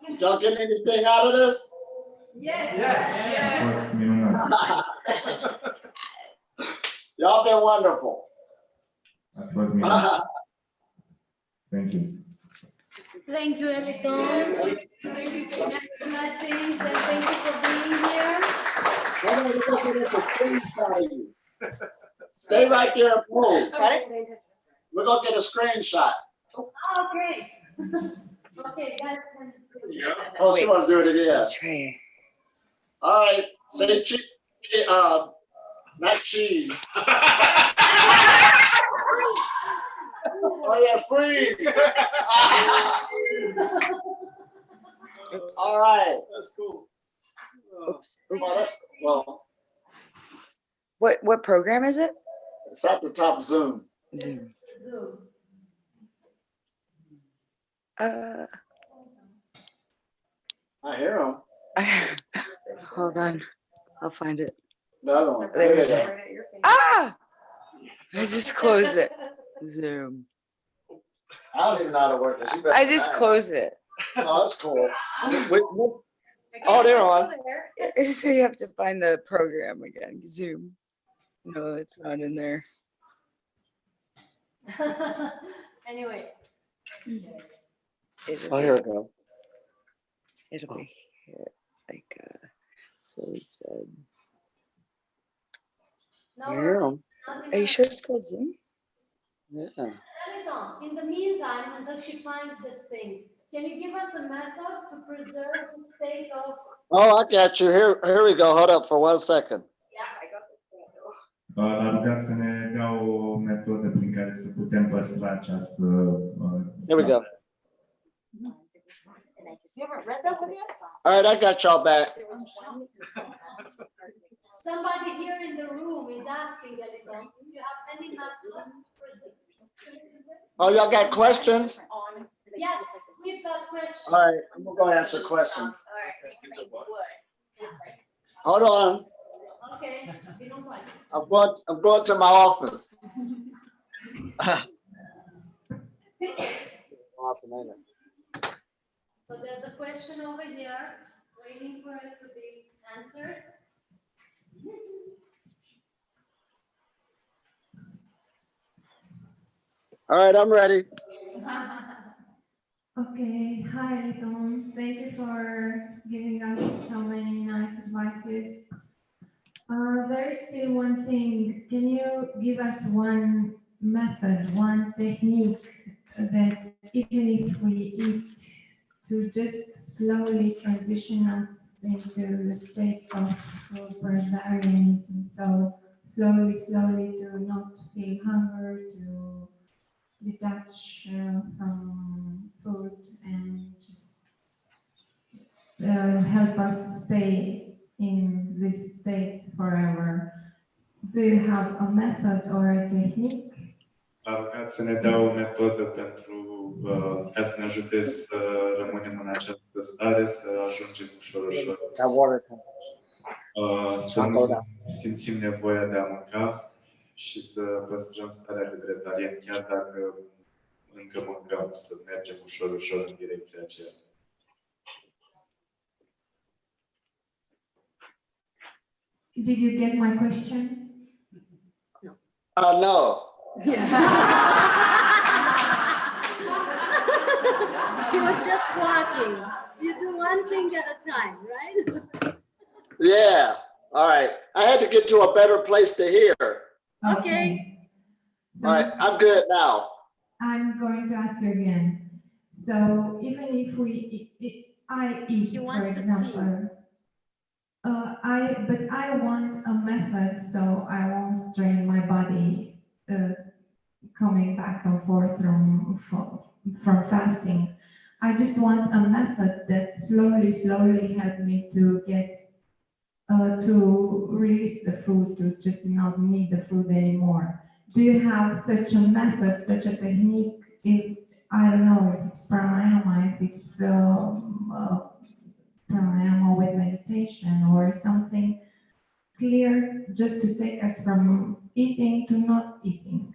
Did y'all get anything out of this?
Yes.
A fost minunat.
Y'all been wonderful.
Ați fost minunat. Thank you.
Thank you, Elitom. Blessings and thank you for being here.
We're going to get a screenshot of you. Stay right there and pose. We're going to get a screenshot.
Oh, okay. Okay, guys.
Oh, she want to do it again.
Try.
All right. Say cheese. Not cheese. Oh, yeah, breathe. All right.
That's cool.
Oops.
Oh, that's, well,
What program is it?
it's at the top Zoom.
Zoom.
I hear him.
Hold on. I'll find it.
The other one.
There we
you
go. Ah! I just closed it. Zoom.
I don't even know how to work this. You better
I just
try.
closed it.
Oh, that's cool. Oh, they're on.
So you have to find the program again. Zoom. No, it's not in there.
Anyway.
Oh, here we go.
It'll be here. Like, so it said.
No,
You hear him?
Are you sure it's called Zoom?
Yeah.
Elitom, in the meantime, until she finds this thing, can you give us a method to preserve the state of...
Oh, I got you. Here we go. Hold up for 1 second.
L-a rugat să ne dea o metodă prin care să putem păstra această...
Here we go.
You haven't read that one yet?
All right, I got y'all back.
Somebody here in the room is asking, Elitom, do you have any method to preserve?
Oh, y'all got questions?
Yes, we've got questions.
All right, I'm gonna go answer questions.
All right.
Hold on.
Okay, we don't like it.
I'm going to my office. Awesome, ain't it?
So there's a question over here, waiting for it to be answered.
All right, I'm ready.
Okay, hi Elitom. Thank you for giving us so many nice advices. There is still one thing. Can you give us one method, one technique that even if we eat, to just slowly transition us into the state of breatharianism? So slowly to not feel hunger, to detach from food and help us stay in this state forever. Do you have a method or a technique?
L-a rugat să ne dea o metodă pentru ca să ne ajute să rămânem în această stare, să ajungem ușor. Să nu simțim nevoia de a mânca și să păstrăm starea de vegetarian, chiar dacă încă mâncăm, să mergem ușor, ușor în direcția aceea.
Did you get my question?
No.
He was just walking. You do one thing at a time, right?
Yeah. All right. I had to get to a better place to hear.
Okay.
So
All right. I'm good now.
I'm going to ask you again. So even if I eat,
He
for
wants to
example, but I want a method so I won't strain my body coming back and forth from fasting. I just want a method that slowly help me to get to release the food, to just not need the food anymore. Do you have such a method, such a technique? If I don't know if it's pranayama, if it's pranayama with meditation or something clear, just to take us from eating to not eating,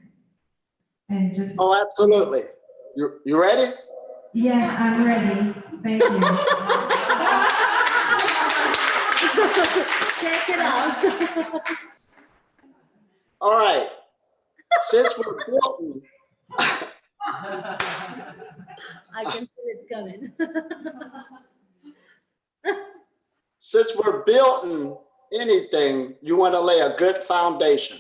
and just.
Oh, absolutely. You ready?
Yes, I'm ready. Thank you.
Check it out.
All right. Since we're building,
I can feel it coming.
since we're building anything, you want to lay a good foundation.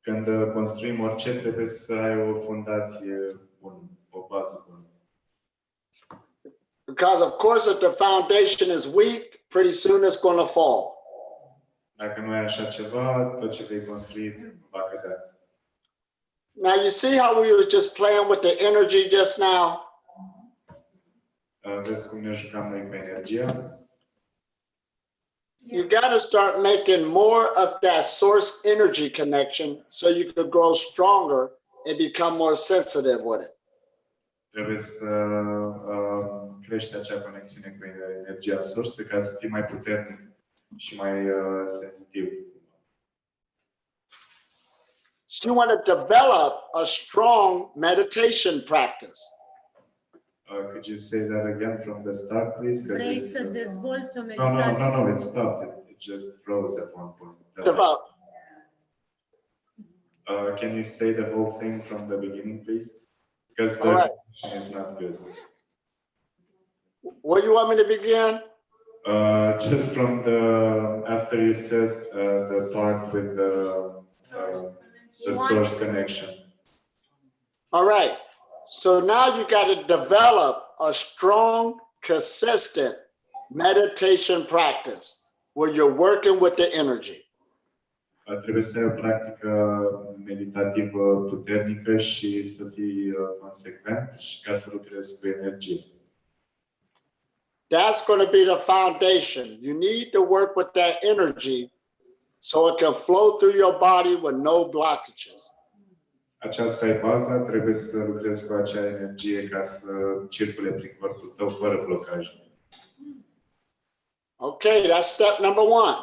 Când construim orice, trebuie să ai o fundație bună, o bază bună.
Because of course, if the foundation is weak, pretty soon it's going to fall.
Dacă nu ai așa ceva, tot ce vei construi va cădea.
Now you see how we were just playing with the energy just now?
Vezi cum ne jucam noi cu energia?
You got to start making more of that source energy connection so you could grow stronger and become more sensitive with it.
Trebuie să crești acea conexiune cu energia sursă ca să fii mai puternic și mai sensitiv.
So you want to develop a strong meditation practice.
Could you say that again from the start, please?
Vrei să dezvolți o
No,
meditație?
it stopped. It just froze at one point.
Develop.
Can you say the whole thing from the beginning, please? Because the connection is not good.
Where you want me to begin?
Just from after you said the part with the source connection.
All right. So now you got to develop a strong, consistent meditation practice where you're working with the energy.
Trebuie să ai o practică meditativă puternică și să fii consecvent și ca să lucrezi cu energie.
That's going to be the foundation. You need to work with that energy so it can flow through your body with no blockages.
Aceasta e baza, trebuie să lucrezi cu acea energie ca să circule prin corpul tău fără blocaje.
Okay, that's step number one.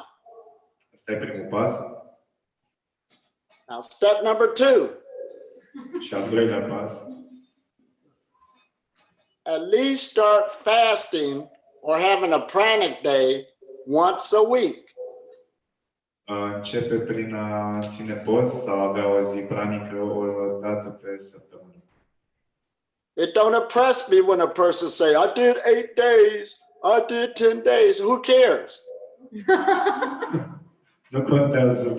Asta e primul pas.
Now step number two.
Și al doilea pas.
At least start fasting or having a pranic day once a week.
Începe prin a ține post sau avea o zi pranică o dată pe săptămână.
It don't impress me when a person say, I did 8 days, I did 10 days. Who cares?
Nu contează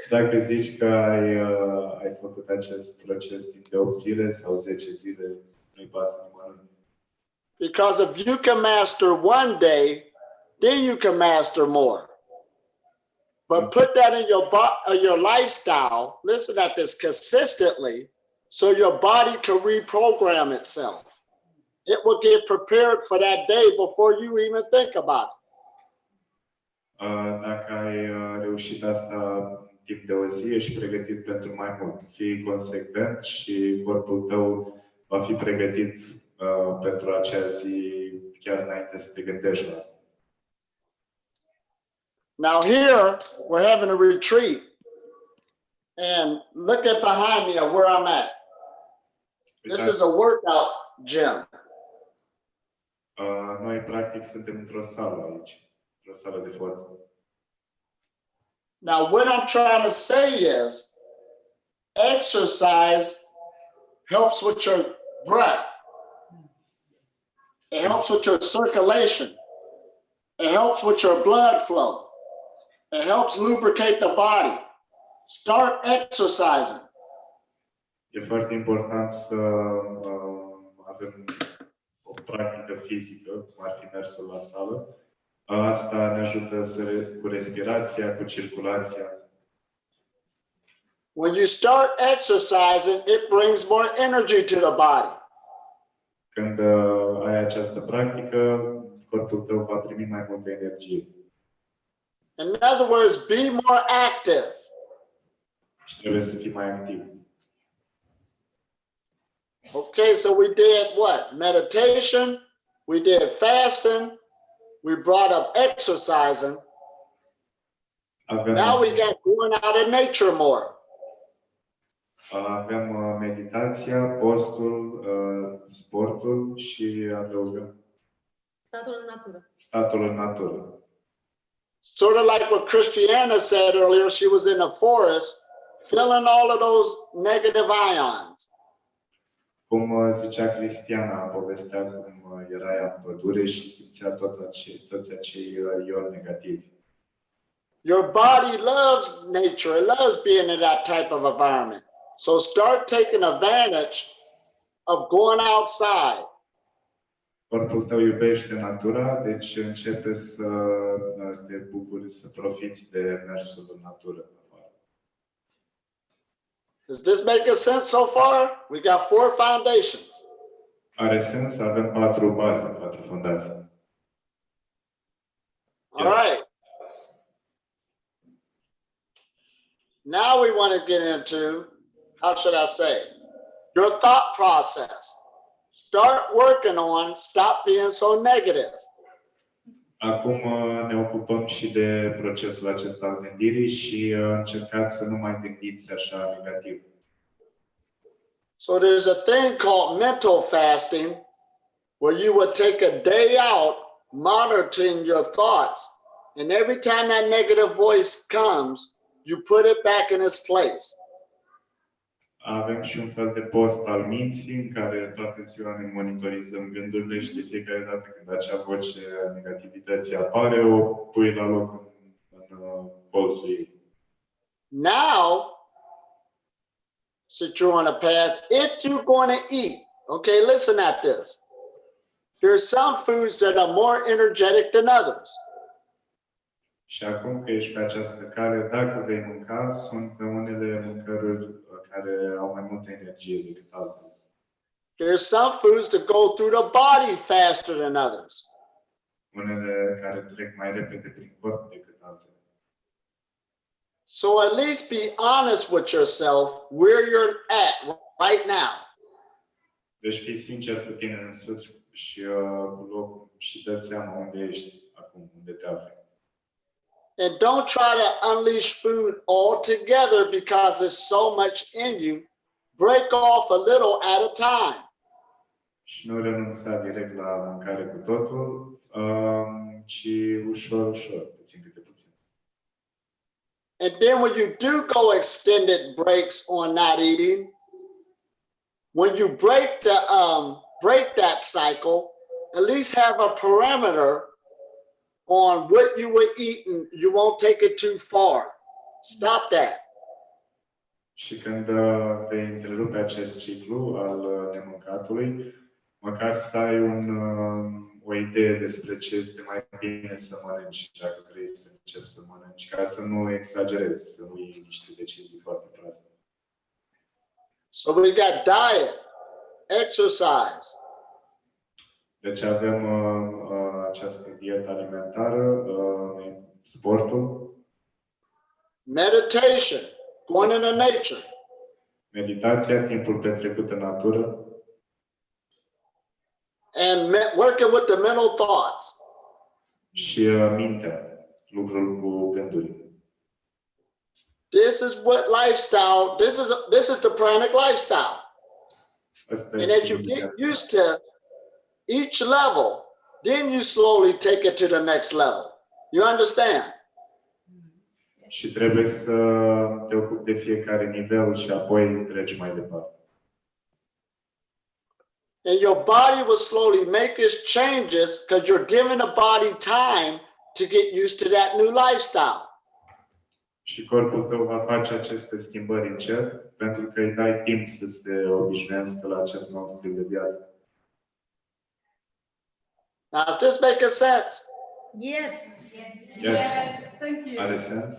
dacă zici că ai făcut acest proces timp de 8 zile sau 10 zile, nu-i pasă nimănui.
Because if you can master one day, then you can master more. But put that in your lifestyle, listen at this consistently, so your body can reprogram itself. It will get prepared for that day before you even think about it.
Dacă ai reușit asta timp de o zi, ești pregătit pentru mai mult. Fii consecvent și corpul tău va fi pregătit pentru acea zi chiar înainte să te gândești la asta.
Now here, we're having a retreat. And look at behind me of where I'm at. This is a workout gym.
Noi, practic, suntem într-o sală aici, într-o sală de forță.
Now, what I'm trying to say is, exercise helps with your breath. It helps with your circulation. It helps with your blood flow. It helps lubricate the body. Start exercising.
E foarte important să avem o practică fizică, cum ar fi mersul la sală. Asta ne ajută cu respirația, cu circulația.
When you start exercising, it brings more energy to the body.
Când ai această practică, corpul tău va primi mai multă energie.
In other words, be more active.
Și trebuie să fii mai activ.
Okay, so we did what? Meditation, we did fasting, we brought up exercising. Now we got going out in nature more.
Avem meditația, postul, sportul și adăugăm
Statul în natură.
statul în natură.
Sort of like what Christiana said earlier, she was in the forest, feeling all of those negative ions.
Cum zicea Cristiana, povestea cum era ea în pădure și simțea toți acei ioni negativi.
Your body loves nature, it loves being in that type of environment. So start taking advantage of going outside.
Corpul tău iubește natura, deci începe să te bucuri, să profiți de mersul în natură.
Does this make a sense so far? We got 4 foundations.
Are sens? Avem 4 baze, 4 fundații.
All right. Now we want to get into, how should I say, your thought process. Start working on, stop being so negative.
Acum ne ocupăm și de procesul acesta al gândirii și încercați să nu mai gândiți așa negativ.
So there's a thing called mental fasting where you would take a day out monitoring your thoughts, and every time that negative voice comes, you put it back in its place.
Avem și un fel de post al minții în care toată ziua ne monitorizăm gândurile și de fiecare dată când acea voce a negativității apare, o pui la loc în colțul ei.
Now, since you're on a path, if you're going to eat, okay, listen at this. There's some foods that are more energetic than others.
Și acum că ești pe această cale, dacă vei mânca, sunt unele mâncăruri care au mai multă energie decât altele.
There's some foods that go through the body faster than others.
Unele care trec mai repede prin corp decât altele.
So at least be honest with yourself where you're at right now.
Deci fii sincer cu tine însuți și cu locul și dă seama unde ești acum, unde te afli.
And don't try to unleash food altogether because there's so much in you. Break off a little at a time.
Și nu renunța direct la mâncare cu totul, ci ușor, ușor, puțin câte puțin.
And then when you do go extended breaks on not eating, when you break that cycle, at least have a perimeter on what you were eating. You won't take it too far. Stop that.
Și când vei întrerupe acest ciclu al nemâncatului, măcar să ai o idee despre ce este mai bine să mănânci dacă vrei să începi să mănânci, ca să nu exagerezi, să nu iei niște decizii foarte proaste.
So we got diet, exercise.
Deci avem această dietă alimentară, sportul,
meditation, going into nature,
meditația, timpul petrecut în natură,
and working with the mental thoughts.
și mintea, lucrul cu gânduri.
This is what lifestyle, this is the pranic lifestyle.
Asta
And
este
as you
stilul de
get
viață.
used to each level, then you slowly take it to the next level. You understand?
Și trebuie să te ocupi de fiecare nivel și apoi treci mai departe.
And your body will slowly make its changes because you're giving the body time to get used to that new lifestyle.
Și corpul tău va face aceste schimbări încet, pentru că îi dai timp să se obișnuiască la acest nou stil de viață.
Now, is this making sense?
Yes.
Yes.
Thank you.
Are sens?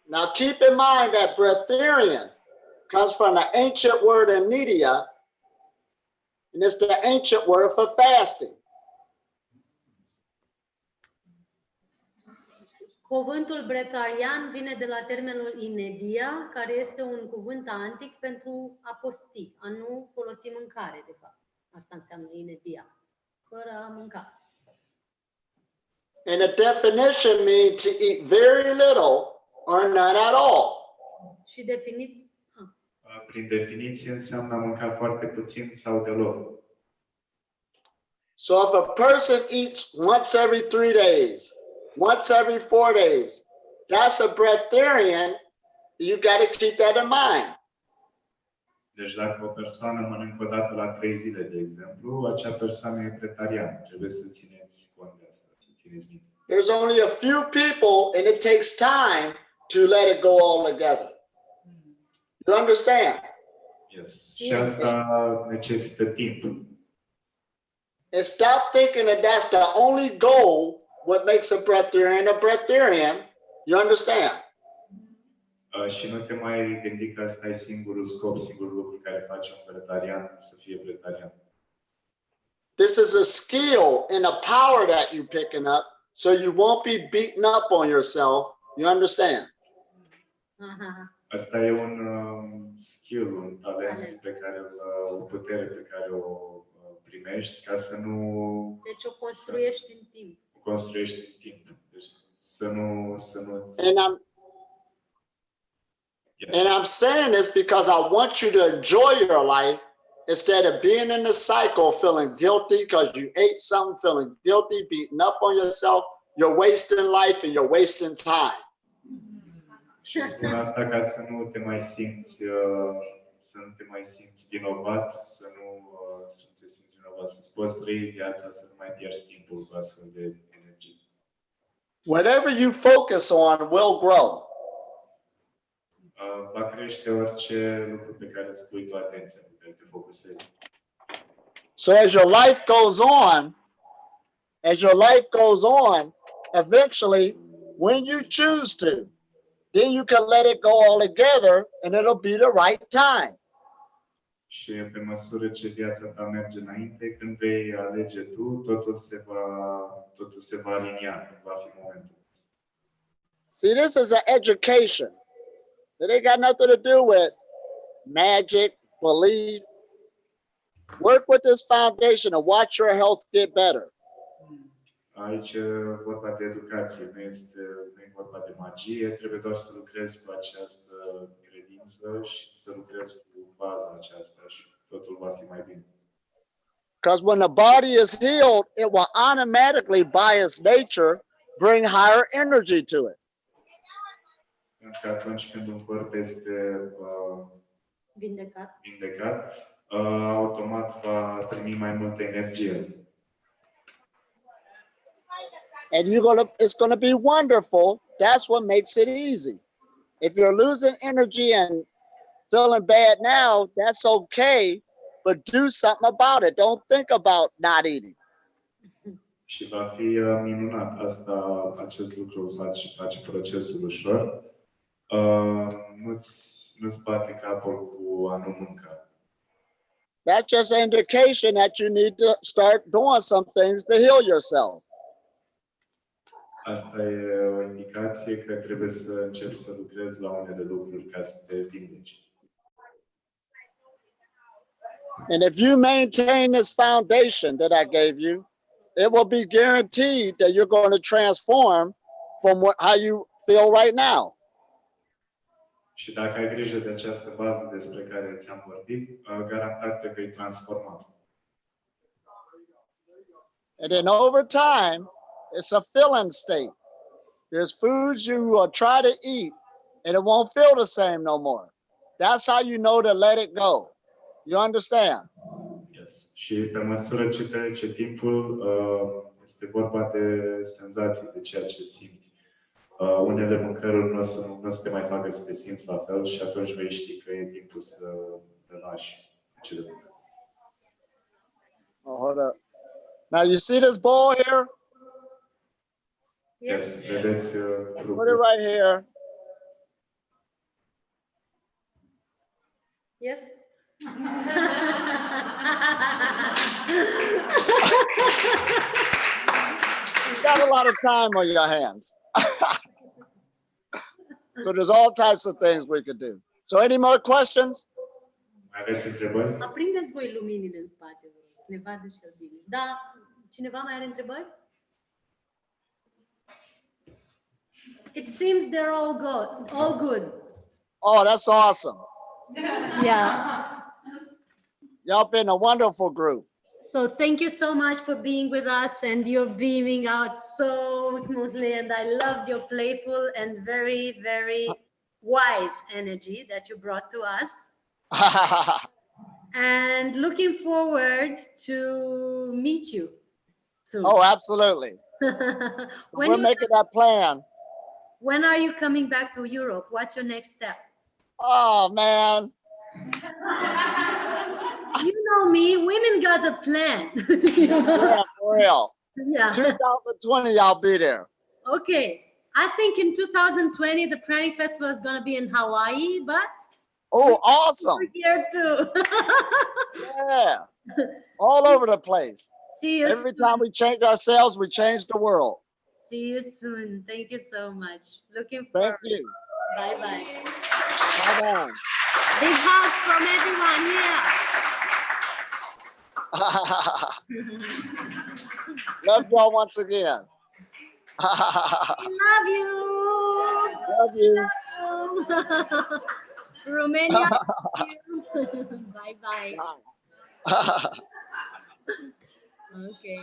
Now, keep in mind that breatharian comes from the ancient word anidia, and it's the ancient word for fasting.
Cuvântul brețarian vine de la termenul inedia, care este un cuvânt antic pentru a posti, a nu folosi mâncare, de fapt. Asta înseamnă inedia, fără a mânca.
And the definition means to eat very little or none at all.
Și definit,
Prin definiție înseamnă a mânca foarte puțin sau deloc.
So if a person eats once every 3 days, once every 4 days, that's a breatharian. You got to keep that in mind.
Deci dacă o persoană mănâncă o dată la 3 zile, de exemplu, acea persoană e pretarian. Trebuie să țineți cont de asta, să țineți minte.
There's only a few people, and it takes time to let it go all together. You understand?
Yes. Și asta necesită timp.
And stop thinking that that's the only goal, what makes a breatharian. You understand?
Și nu te mai gândi că asta e singurul scop, singurul lucru care face un pretarian să fie pretarian.
This is a skill and a power that you're picking up, so you won't be beaten up on yourself. You understand?
Asta e un skill, un talent pe care o putere pe care o primești ca să nu
deci o construiești în timp.
o construiești în timp. Deci să nu
And I'm saying this because I want you to enjoy your life instead of being in the cycle feeling guilty because you ate something, feeling guilty, beating up on yourself. You're wasting life and you're wasting time.
Și spun asta ca să nu te mai simți vinovat, să nu te simți vinovat, să-ți poți trăi viața, să nu mai pierzi timpul cu astfel de energie.
Whatever you focus on will grow.
Va crește orice lucru pe care îți pui tu atenția, pe care te focusezi.
So as your life goes on, eventually, when you choose to, then you can let it go all together and it'll be the right time.
Și pe măsură ce viața ta merge înainte, când vei alege tu, totul se va alinia, când va fi momentul.
See, this is an education. It ain't got nothing to do with magic, belief. Work with this foundation and watch your health get better.
Aici e vorba de educație, nu e vorba de magie, trebuie doar să lucrezi cu această credință și să lucrezi cu baza aceasta și totul va fi mai bine.
Because when the body is healed, it will automatically, by its nature, bring higher energy to it.
Pentru că atunci când un corp este
Vindecat.
automat va primi mai multă energie.
And it's gonna be wonderful. That's what makes it easy. If you're losing energy and feeling bad now, that's okay, but do something about it. Don't think about not eating.
Și va fi minunat. Acest lucru face procesul ușor. Nu-ți bate capul cu a nu mânca.
That's just an indication that you need to start doing some things to heal yourself.
Asta e o indicație că trebuie să începi să lucrezi la unele lucruri ca să te vindeci.
And if you maintain this foundation that I gave you, it will be guaranteed that you're going to transform from how you feel right now.
Și dacă ai grijă de această bază despre care ți-am vorbit, garantat te vei transforma.
And then over time, it's a feeling state. There's foods you will try to eat and it won't feel the same no more. That's how you know to let it go. You understand?
Yes. Și pe măsură ce trece timpul, este vorba de senzații, de ceea ce simți. Unele mâncăruri nu o să te mai facă să te simți la fel și atunci vei ști că e timpul să te lași acele mâncări.
Oh, hold up. Now you see this ball here?
Yes. Vedeți
Put it
grupul.
right here.
Yes?
You've got a lot of time on your hands. So there's all types of things we could do. So any more questions?
Mai aveți întrebări?
Aprindeți voi luminile în spate, vă rog, să ne vadă și el bine. Da, cineva mai are întrebări? It seems they're all good. All good.
Oh, that's awesome.
Yeah.
Y'all been a wonderful group.
So thank you so much for being with us, and you're beaming out so smoothly, and I loved your playful and very, very wise energy that you brought to us. And looking forward to meet you soon.
Oh, absolutely. We're making that plan.
When are you coming back to Europe? What's your next step?
Oh, man.
You know me, women got a plan.
Yeah, for real.
Yeah.
2020, I'll be there.
Okay. I think in 2020, the Pranic Festival is going to be in Hawaii, but
Oh, awesome.
we're here too.
Yeah. All over the place.
See you
Every
soon.
time we change ourselves, we change the world.
See you soon. Thank you so much. Looking
Thank
forward.
you.
Bye-bye.
Bye-bye.
Big hugs from everyone here.
Love y'all once again.
Love you.
Love you.
Romania. Bye-bye. Okay.